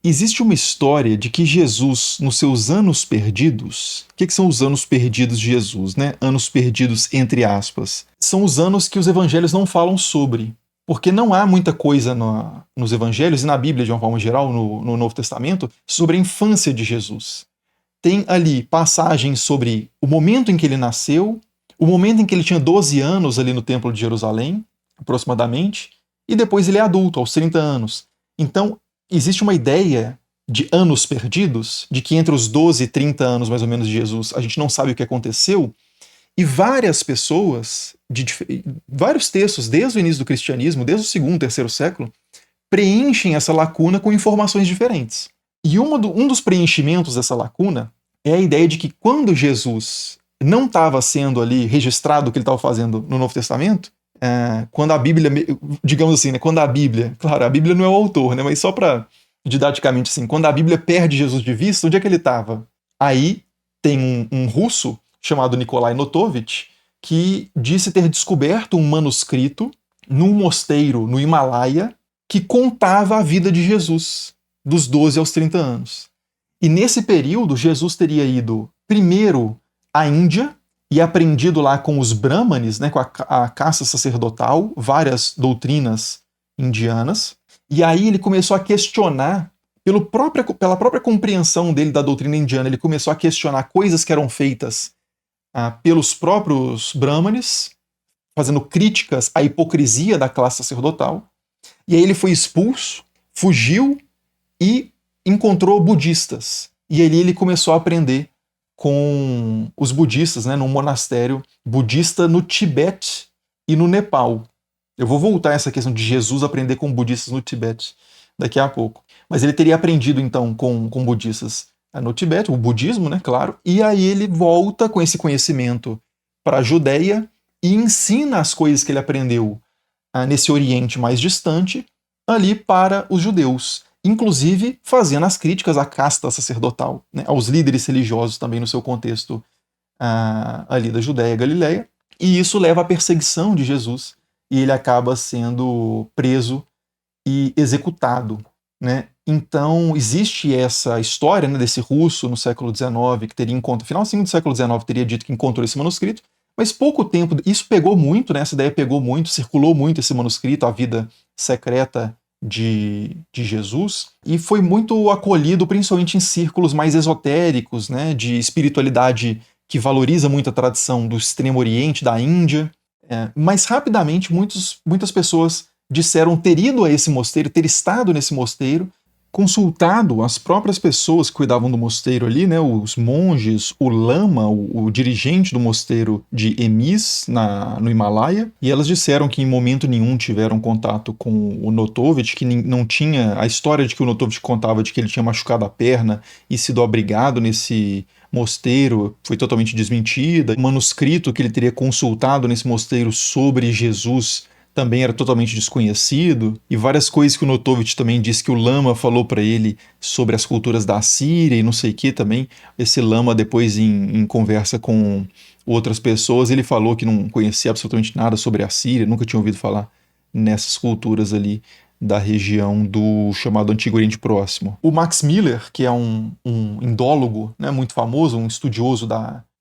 Existe uma história de que Jesus, nos seus anos perdidos, o que são os anos perdidos de Jesus, né? Anos perdidos entre aspas. São os anos que os evangelhos não falam sobre, porque não há muita coisa nos evangelhos e na Bíblia, de uma forma geral, no Novo Testamento, sobre a infância de Jesus. Tem ali passagens sobre o momento em que ele nasceu, o momento em que ele tinha 12 anos ali no Templo de Jerusalém, aproximadamente, e depois ele é adulto, aos 30 anos. Então, existe uma ideia de anos perdidos, de que entre os 12 e 30 anos, mais ou menos, de Jesus, a gente não sabe o que aconteceu, e várias pessoas, vários textos, desde o início do cristianismo, desde o segundo, terceiro século, preenchem essa lacuna com informações diferentes. E um dos preenchimentos dessa lacuna é a ideia de que quando Jesus não estava sendo ali registrado o que ele estava fazendo no Novo Testamento, quando a Bíblia, digamos assim, né, quando a Bíblia, claro, a Bíblia não é o autor, né, mas só para didaticamente assim, quando a Bíblia perde Jesus de vista, onde é que ele estava? Aí tem um russo chamado Nikolai Notovitch que disse ter descoberto um manuscrito num mosteiro no Himalaia que contava a vida de Jesus, dos 12 aos 30 anos. E nesse período, Jesus teria ido primeiro à Índia e aprendido lá com os brahmanes, né, com a caça sacerdotal, várias doutrinas indianas. E aí ele começou a questionar, pela própria compreensão dele da doutrina indiana, ele começou a questionar coisas que eram feitas pelos próprios brahmanes, fazendo críticas à hipocrisia da classe sacerdotal. E aí ele foi expulso, fugiu e encontrou budistas. E ali ele começou a aprender com os budistas, né, num monastério budista no Tibete e no Nepal. Eu vou voltar a essa questão de Jesus aprender com budistas no Tibete daqui a pouco. Mas ele teria aprendido, então, com budistas no Tibete, o budismo, né, claro, e aí ele volta com esse conhecimento para a Judéia e ensina as coisas que ele aprendeu nesse Oriente mais distante ali para os judeus, inclusive fazendo as críticas à casta sacerdotal, né, aos líderes religiosos também no seu contexto ali da Judéia e Galileia, e isso leva à perseguição de Jesus, e ele acaba sendo preso e executado, né? Então existe essa história, né, desse russo no século XIX que teria final do século XIX teria dito que encontrou esse manuscrito, mas pouco tempo, isso pegou muito, né, essa ideia pegou muito, circulou muito esse manuscrito, a vida secreta de Jesus, e foi muito acolhido principalmente em círculos mais esotéricos, né, de espiritualidade que valoriza muito a tradição do Extremo Oriente, da Índia, mas rapidamente muitas pessoas disseram ter ido a esse mosteiro, ter estado nesse mosteiro, consultado as próprias pessoas que cuidavam do mosteiro ali, né, os monges, o lama, o dirigente do mosteiro de Emis, no Himalaia, e elas disseram que em momento nenhum tiveram contato com o Notovitch, que não tinha a história de que o Notovitch contava de que ele tinha machucado a perna e sido abrigado nesse mosteiro foi totalmente desmentida. O manuscrito que ele teria consultado nesse mosteiro sobre Jesus também era totalmente desconhecido, e várias coisas que o Notovitch também disse que o lama falou para ele sobre as culturas da Síria e não sei o que também. Esse lama, depois em conversa com outras pessoas, ele falou que não conhecia absolutamente nada sobre a Síria, nunca tinha ouvido falar nessas culturas ali da região do chamado Antigo Oriente Próximo. O Max Miller, que é um indólogo, né, muito famoso, um estudioso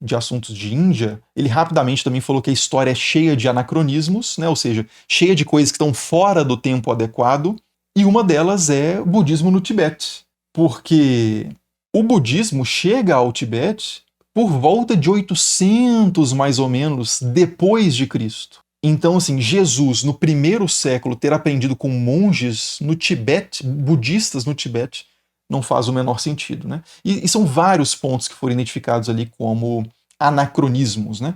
de assuntos de Índia, ele rapidamente também falou que a história é cheia de anacronismos, né? Ou seja, cheia de coisas que estão fora do tempo adequado, e uma delas é o budismo no Tibete, porque o budismo chega ao Tibete por volta de 800, mais ou menos, depois de Cristo. Então, assim, Jesus, no primeiro século, ter aprendido com monges no Tibete, budistas no Tibete, não faz o menor sentido, né? E são vários pontos que foram identificados ali como anacronismos, né?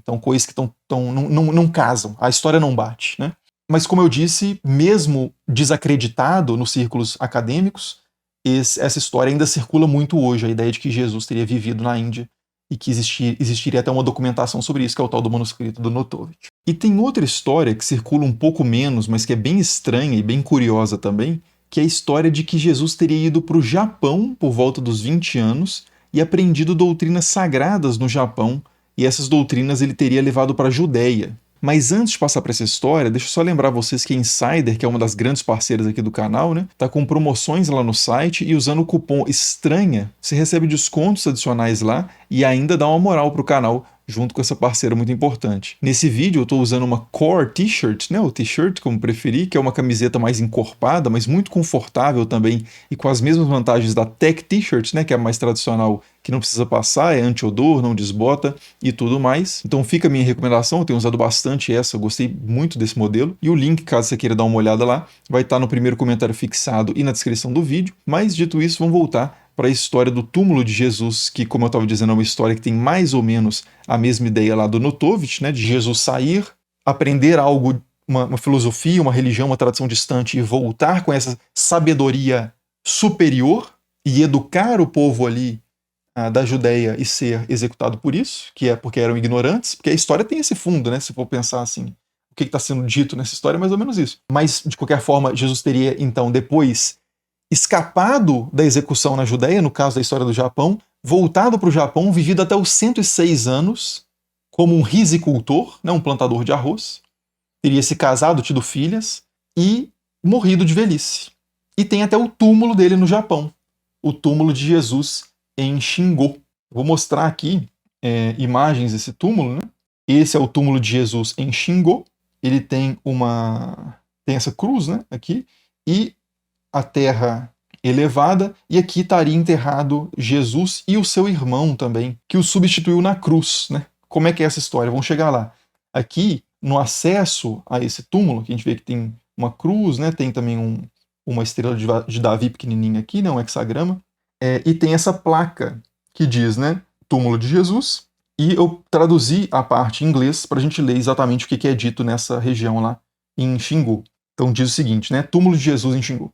Então, coisas que não casam, a história não bate, né? Mas, como eu disse, mesmo desacreditado nos círculos acadêmicos, essa história ainda circula muito hoje, a ideia de que Jesus teria vivido na Índia e que existiria até uma documentação sobre isso, que é o tal do manuscrito do Notovitch. E tem outra história que circula um pouco menos, mas que é bem estranha e bem curiosa também, que é a história de que Jesus teria ido para o Japão por volta dos 20 anos e aprendido doutrinas sagradas no Japão, e essas doutrinas ele teria levado para a Judéia. Mas antes de passar para essa história, deixa eu só lembrar vocês que a Insider, que é uma das grandes parceiras aqui do canal, né, tá com promoções lá no site e usando o cupom ESTRANHA, você recebe descontos adicionais lá e ainda dá uma moral pro canal junto com essa parceira muito importante. Nesse vídeo eu estou usando uma Core T-shirt, né, ou T-shirt como preferir, que é uma camiseta mais encorpada, mas muito confortável também e com as mesmas vantagens da Tech T-shirt, né, que é a mais tradicional, que não precisa passar, é anti-odor, não desbota e tudo mais. Então fica a minha recomendação, eu tenho usado bastante essa, eu gostei muito desse modelo. E o link, caso você queira dar uma olhada lá, vai estar no primeiro comentário fixado e na descrição do vídeo. Mas dito isso, vamos voltar para a história do túmulo de Jesus, que, como eu estava dizendo, é uma história que tem mais ou menos a mesma ideia lá do Notovitch, né, de Jesus sair, aprender algo, uma filosofia, uma religião, uma tradição distante e voltar com essa sabedoria superior e educar o povo ali da Judéia e ser executado por isso, que é porque eram ignorantes, porque a história tem esse fundo, né, se for pensar assim, o que está sendo dito nessa história é mais ou menos isso. Mas, de qualquer forma, Jesus teria, então, depois escapado da execução na Judéia, no caso da história do Japão, voltado para o Japão, vivido até os 106 anos, como um risicultor, né, um plantador de arroz, teria se casado, tido filhas, e morrido de velhice. E tem até o túmulo dele no Japão, o túmulo de Jesus em Shingo. Vou mostrar aqui imagens desse túmulo, né? Esse é o túmulo de Jesus em Shingo. Ele tem essa cruz, né, aqui, e a terra elevada, e aqui estaria enterrado Jesus e o seu irmão também, que o substituiu na cruz, né? Como é que é essa história? Vamos chegar lá. Aqui, no acesso a esse túmulo, que a gente vê que tem uma cruz, né? Tem também uma estrela de Davi pequenininha aqui, né? Um hexagrama, e tem essa placa que diz, né, túmulo de Jesus, e eu traduzi a parte em inglês para a gente ler exatamente o que é dito nessa região lá em Xingu. Então diz o seguinte, né, túmulo de Jesus em Xingu.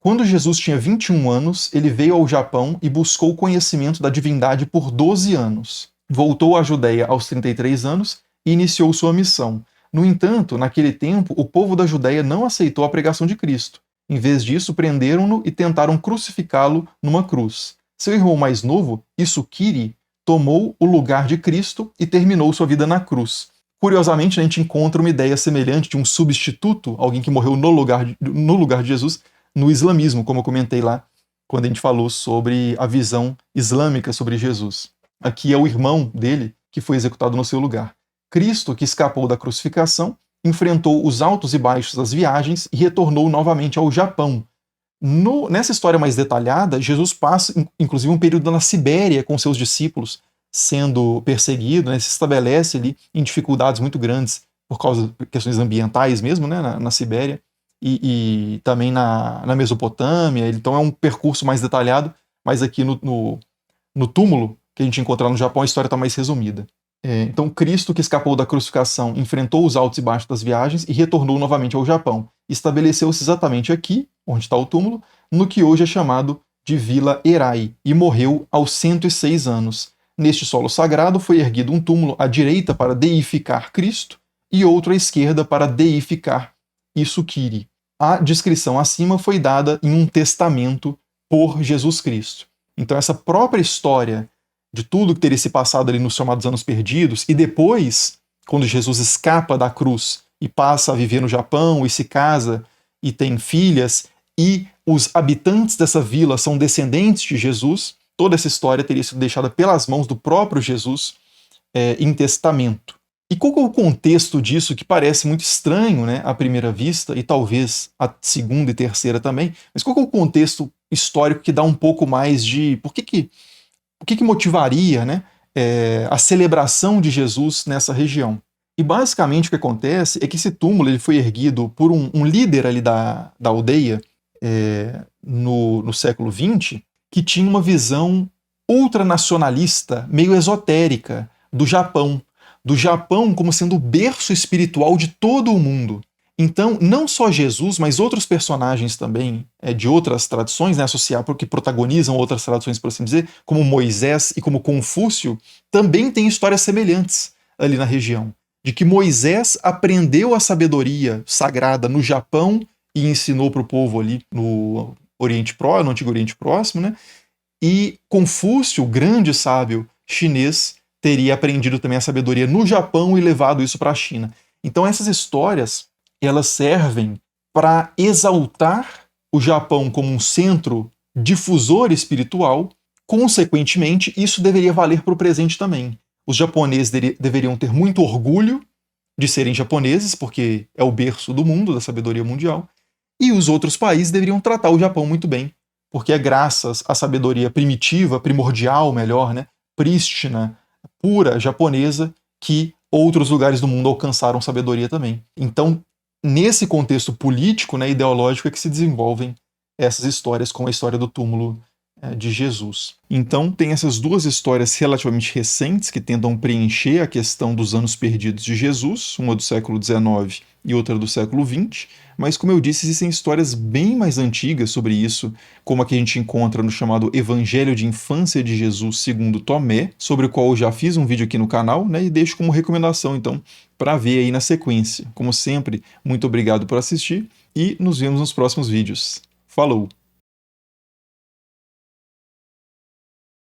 Quando Jesus tinha 21 anos, ele veio ao Japão e buscou o conhecimento da divindade por 12 anos. Voltou à Judéia aos 33 anos e iniciou sua missão. No entanto, naquele tempo, o povo da Judéia não aceitou a pregação de Cristo. Em vez disso, prenderam-no e tentaram crucificá-lo numa cruz. Seu irmão mais novo, Isukiri, tomou o lugar de Cristo e terminou sua vida na cruz. Curiosamente, a gente encontra uma ideia semelhante de um substituto, alguém que morreu no lugar de Jesus, no islamismo, como eu comentei lá, quando a gente falou sobre a visão islâmica sobre Jesus. Aqui é o irmão dele que foi executado no seu lugar. Cristo, que escapou da crucificação, enfrentou os altos e baixos das viagens e retornou novamente ao Japão. Nessa história mais detalhada, Jesus passa, inclusive, um período na Sibéria com seus discípulos, sendo perseguido, né, se estabelece ali em dificuldades muito grandes por causa de questões ambientais mesmo, né, na Sibéria. E também na Mesopotâmia, então é um percurso mais detalhado, mas aqui no túmulo que a gente encontra no Japão a história está mais resumida. Então Cristo, que escapou da crucificação, enfrentou os altos e baixos das viagens e retornou novamente ao Japão. Estabeleceu-se exatamente aqui, onde está o túmulo, no que hoje é chamado de Vila Erai, e morreu aos 106 anos. Neste solo sagrado foi erguido um túmulo à direita para deificar Cristo e outro à esquerda para deificar Isukiri. A descrição acima foi dada em um testamento por Jesus Cristo. Então essa própria história de tudo que teria se passado ali nos chamados anos perdidos, e depois, quando Jesus escapa da cruz e passa a viver no Japão e se casa e tem filhas, e os habitantes dessa vila são descendentes de Jesus, toda essa história teria sido deixada pelas mãos do próprio Jesus em testamento. E qual que é o contexto disso, que parece muito estranho, né, à primeira vista, e talvez à segunda e terceira também, mas qual que é o contexto histórico que dá um pouco mais de... O que motivaria, né, a celebração de Jesus nessa região? E basicamente o que acontece é que esse túmulo ele foi erguido por um líder ali da aldeia no século XX, que tinha uma visão ultranacionalista, meio esotérica, do Japão como sendo o berço espiritual de todo o mundo. Então, não só Jesus, mas outros personagens também de outras tradições, né, que protagonizam outras tradições, por assim dizer, como Moisés e como Confúcio, também têm histórias semelhantes ali na região. De que Moisés aprendeu a sabedoria sagrada no Japão e ensinou para o povo ali no Antigo Oriente Próximo, né? E Confúcio, o grande sábio chinês, teria aprendido também a sabedoria no Japão e levado isso para a China. Então essas histórias, elas servem para exaltar o Japão como um centro difusor espiritual. Consequentemente, isso deveria valer para o presente também. Os japoneses deveriam ter muito orgulho de serem japoneses, porque é o berço do mundo, da sabedoria mundial, e os outros países deveriam tratar o Japão muito bem, porque é graças à sabedoria primitiva, primordial, melhor, né, prístina, pura japonesa, que outros lugares do mundo alcançaram sabedoria também. Então, nesse contexto político, né, ideológico, é que se desenvolvem essas histórias, como a história do túmulo de Jesus. Então, tem essas duas histórias relativamente recentes que tentam preencher a questão dos anos perdidos de Jesus, uma do século XIX e outra do século XX, mas, como eu disse, existem histórias bem mais antigas sobre isso, como a que a gente encontra no chamado Evangelho de Infância de Jesus segundo Tomé, sobre o qual eu já fiz um vídeo aqui no canal, né, e deixo como recomendação, então, para ver aí na sequência. Como sempre, muito obrigado por assistir e nos vemos nos próximos vídeos. Falou!